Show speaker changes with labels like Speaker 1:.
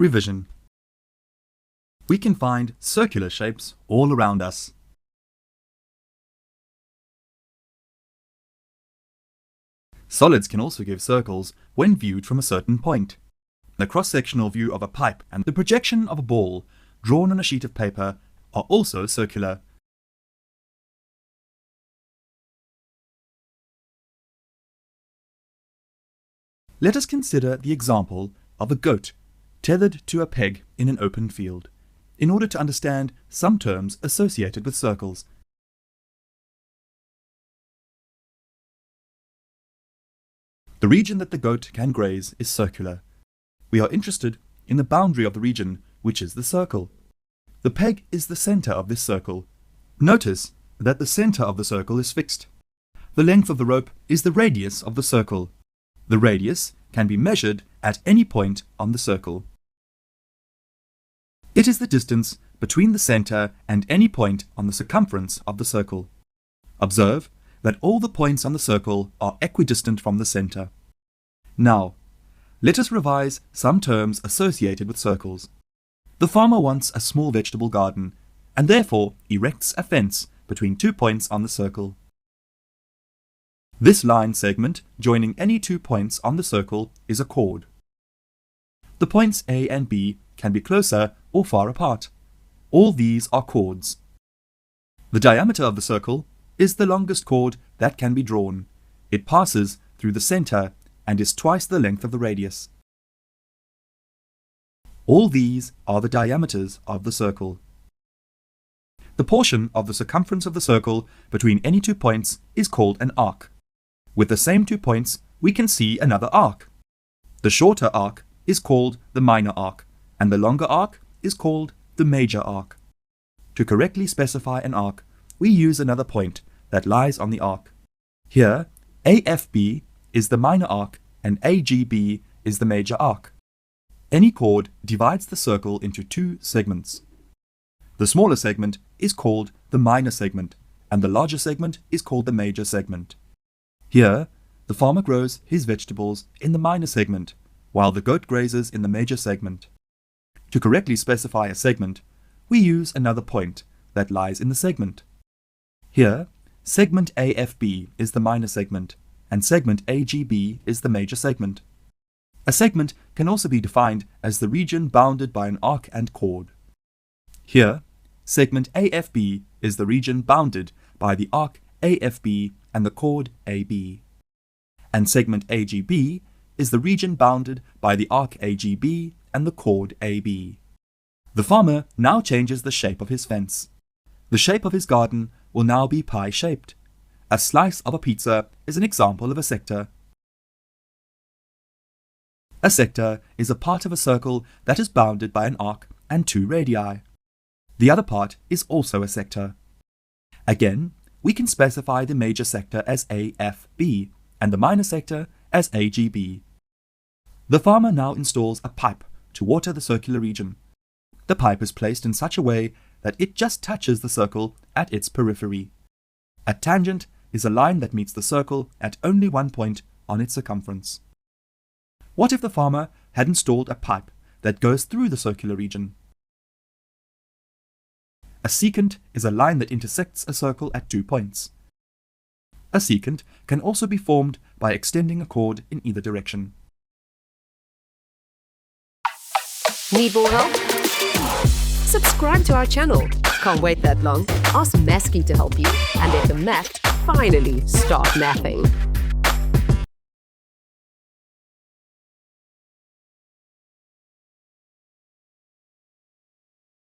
Speaker 1: Revision. We can find circular shapes all around us. Solids can also give circles when viewed from a certain point. The cross-sectional view of a pipe and the projection of a ball drawn on a sheet of paper are also circular. Let us consider the example of a goat tethered to a peg in an open field, in order to understand some terms associated with circles. The region that the goat can graze is circular. We are interested in the boundary of the region, which is the circle. The peg is the center of this circle. Notice that the center of the circle is fixed. The length of the rope is the radius of the circle. The radius can be measured at any point on the circle. It is the distance between the center and any point on the circumference of the circle. Observe that all the points on the circle are equidistant from the center. Now, let us revise some terms associated with circles. The farmer wants a small vegetable garden and therefore erects a fence between 2 points on the circle. This line segment joining any 2 points on the circle is a chord. The points A and B can be closer or far apart. All these are chords. The diameter of the circle is the longest chord that can be drawn. It passes through the center and is twice the length of the radius. All these are the diameters of the circle. The portion of the circumference of the circle between any 2 points is called an arc. With the same 2 points, we can see another arc. The shorter arc is called the minor arc, and the longer arc is called the major arc. To correctly specify an arc, we use another point that lies on the arc. Here, AFB is the minor arc and AGB is the major arc. Any chord divides the circle into 2 segments. The smaller segment is called the minor segment, and the larger segment is called the major segment. Here, the farmer grows his vegetables in the minor segment, while the goat grazes in the major segment. To correctly specify a segment, we use another point that lies in the segment. Here, segment AFB is the minor segment, and segment AGB is the major segment. A segment can also be defined as the region bounded by an arc and chord. Here, segment AFB is the region bounded by the arc AFB and the chord AB. And segment AGB is the region bounded by the arc AGB and the chord AB. The farmer now changes the shape of his fence. The shape of his garden will now be pie-shaped. A slice of a pizza is an example of a sector. A sector is a part of a circle that is bounded by an arc and 2 radii. The other part is also a sector. Again, we can specify the major sector as AFB and the minor sector as AGB. The farmer now installs a pipe to water the circular region. The pipe is placed in such a way that it just touches the circle at its periphery. A tangent is a line that meets the circle at only 1 point on its circumference. What if the farmer had installed a pipe that goes through the circular region? A secant is a line that intersects a circle at 2 points. A secant can also be formed by extending a chord in either direction.
Speaker 2: Need more help? Subscribe to our channel. Can't wait that long? Ask Masky to help you and let the math finally start mathing.